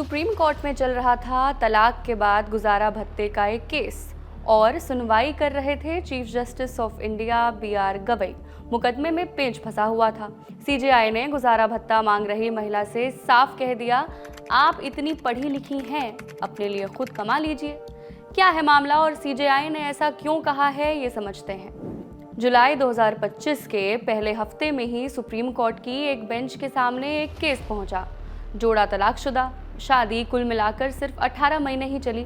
Supreme court में चल रहा था तलाक के बाद गुजारा भत्ते का एक केस और सुनवाई कर रहे थे chief justice of India B R. Gavai. मुकदमे में पेंच फंसा हुआ था। सीजेआई ने गुजारा भत्ता मांग रही महिला से साफ कह दिया, आप इतनी पढ़ी लिखी हैं, अपने लिए खुद कमा लीजिए। क्या है मामला और सीजेआई ने ऐसा क्यों कहा है, ये समझते हैं। जुलाई 2025 के पहले हफ्ते में ही सुप्रीम कोर्ट की एक बेंच के सामने एक केस पहुंचा। जोड़ा तलाकशुदा, शादी कुल मिलाकर सिर्फ 18 महीने ही चली,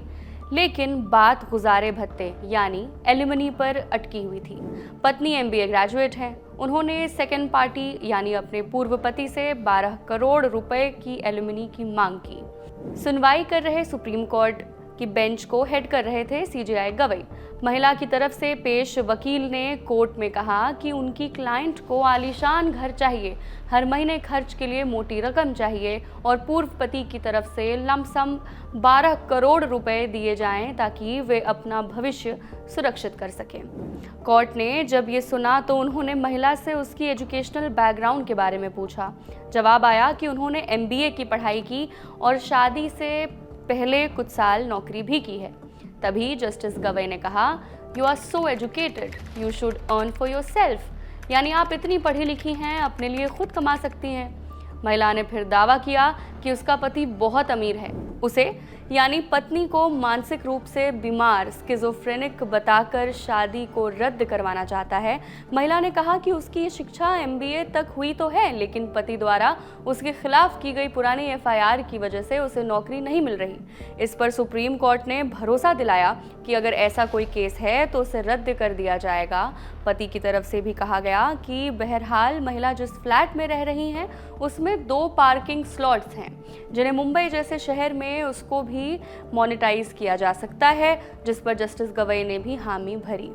लेकिन बात गुजारे भत्ते यानी एलिमनी पर अटकी हुई थी। पत्नी एमबीए ग्रेजुएट है। उन्होंने सेकेंड पार्टी यानी अपने पूर्व पति से 12 करोड़ रुपए की एलिमनी की मांग की। सुनवाई कर रहे सुप्रीम कोर्ट की बेंच को हेड कर रहे थे सीजेआई गवई। महिला की तरफ से पेश वकील ने कोर्ट में कहा कि उनकी क्लाइंट को आलीशान घर चाहिए, हर महीने खर्च के लिए मोटी रकम चाहिए और पूर्व पति की तरफ से लमसम 12 करोड़ रुपए दिए जाएं ताकि वे अपना भविष्य सुरक्षित कर सकें। कोर्ट ने जब ये सुना तो उन्होंने महिला से उसकी एजुकेशनल बैकग्राउंड के बारे में पूछा। जवाब आया कि उन्होंने एमबीए की पढ़ाई की और शादी से पहले कुछ साल नौकरी भी की है। तभी जस्टिस गवई ने कहा, you are so educated, you should earn for your self, यानी आप इतनी पढ़ी लिखी हैं, अपने लिए खुद कमा सकती हैं। महिला ने फिर दावा किया कि उसका पति बहुत अमीर है। उसे यानी पत्नी को मानसिक रूप से बीमार स्किज़ोफ्रेनिक बताकर शादी को रद्द करवाना चाहता है। महिला ने कहा कि उसकी शिक्षा एमबीए तक हुई तो है, लेकिन पति द्वारा उसके खिलाफ की गई पुरानी एफआईआर की वजह से उसे नौकरी नहीं मिल रही। इस पर सुप्रीम कोर्ट ने भरोसा दिलाया कि अगर ऐसा कोई केस है तो उसे रद्द कर दिया जाएगा। पति की तरफ से भी कहा गया कि बहरहाल महिला जिस फ्लैट में रह रही हैं उसमें 2 पार्किंग स्लॉट्स हैं, जिन्हें मुंबई जैसे शहर में उसको भी मोनेटाइज किया जा सकता है, जिस पर जस्टिस गवई ने भी हामी भरी।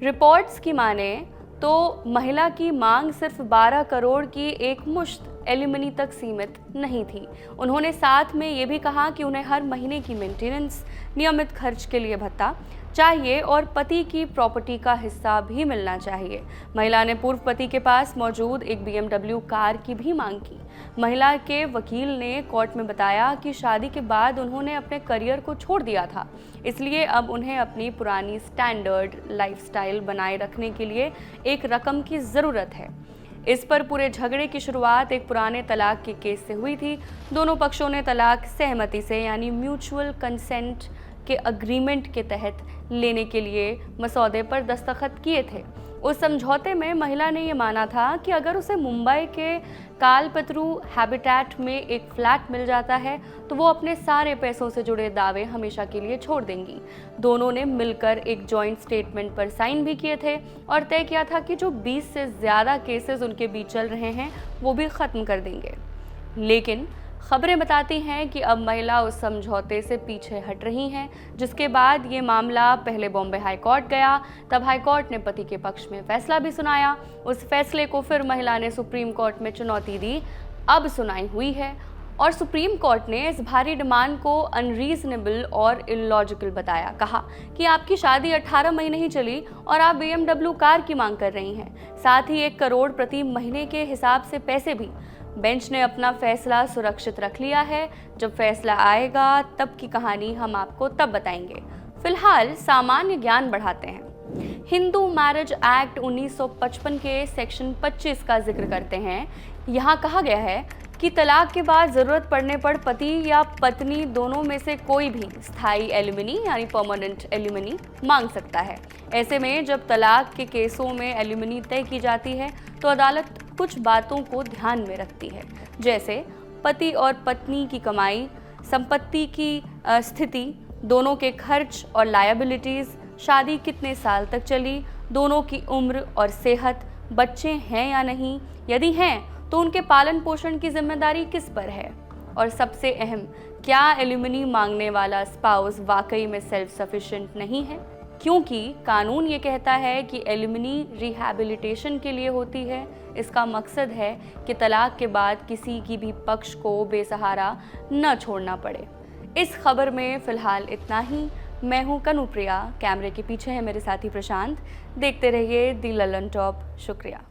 रिपोर्ट्स की माने तो महिला की मांग सिर्फ 12 करोड़ की एक मुश्त एलिमनी तक सीमित नहीं थी। उन्होंने साथ में ये भी कहा कि उन्हें हर महीने की मेंटेनेंस, नियमित खर्च के लिए भत्ता चाहिए और पति की प्रॉपर्टी का हिस्सा भी मिलना चाहिए। महिला ने पूर्व पति के पास मौजूद एक BMW कार की भी मांग की। महिला के वकील ने कोर्ट में बताया कि शादी के बाद उन्होंने अपने करियर को छोड़ दिया था, इसलिए अब उन्हें अपनी पुरानी स्टैंडर्ड लाइफस्टाइल बनाए रखने के लिए एक रकम की ज़रूरत है। इस पर पूरे झगड़े की शुरुआत एक पुराने तलाक के केस से हुई थी। दोनों पक्षों ने तलाक सहमति से यानी म्यूचुअल कंसेंट के अग्रीमेंट के तहत लेने के लिए मसौदे पर दस्तखत किए थे। उस समझौते में महिला ने ये माना था कि अगर उसे मुंबई के कालपत्रु हैबिटेट में एक फ्लैट मिल जाता है तो वो अपने सारे पैसों से जुड़े दावे हमेशा के लिए छोड़ देंगी। दोनों ने मिलकर एक जॉइंट स्टेटमेंट पर साइन भी किए थे और तय किया था कि जो 20 से ज़्यादा केसेस उनके बीच चल रहे हैं वो भी ख़त्म कर देंगे। लेकिन खबरें बताती हैं कि अब महिला उस समझौते से पीछे हट रही हैं, जिसके बाद ये मामला पहले बॉम्बे हाई कोर्ट गया। तब हाई कोर्ट ने पति के पक्ष में फैसला भी सुनाया। उस फैसले को फिर महिला ने सुप्रीम कोर्ट में चुनौती दी। अब सुनाई हुई है और सुप्रीम कोर्ट ने इस भारी डिमांड को अनरीजनेबल और इलॉजिकल बताया। कहा कि आपकी शादी 18 महीने ही चली और आप BMW कार की मांग कर रही हैं, साथ ही 1 करोड़ प्रति महीने के हिसाब से पैसे भी। बेंच ने अपना फैसला सुरक्षित रख लिया है। जब फैसला आएगा तब की कहानी हम आपको तब बताएंगे। फिलहाल सामान्य ज्ञान बढ़ाते हैं। हिंदू मैरिज एक्ट 1955 के सेक्शन 25 का जिक्र करते हैं। यहाँ कहा गया है कि तलाक के बाद ज़रूरत पड़ने पर पति या पत्नी दोनों में से कोई भी स्थायी एलिमनी यानी परमानेंट एलिमनी मांग सकता है। ऐसे में जब तलाक के केसों में एलिमनी तय की जाती है तो अदालत कुछ बातों को ध्यान में रखती है, जैसे पति और पत्नी की कमाई, संपत्ति की स्थिति, दोनों के खर्च और लायबिलिटीज़, शादी कितने साल तक चली, दोनों की उम्र और सेहत, बच्चे हैं या नहीं, यदि हैं तो उनके पालन पोषण की जिम्मेदारी किस पर है, और सबसे अहम, क्या एलिमनी मांगने वाला स्पाउस वाकई में सेल्फ सफिशिएंट नहीं है, क्योंकि कानून ये कहता है कि एलिमनी रिहैबिलिटेशन के लिए होती है। इसका मकसद है कि तलाक के बाद किसी की भी पक्ष को बेसहारा न छोड़ना पड़े। इस खबर में फ़िलहाल इतना ही। मैं हूँ कनुप्रिया, कैमरे के पीछे है मेरे साथी प्रशांत। देखते रहिए दी ललन टॉप। शुक्रिया।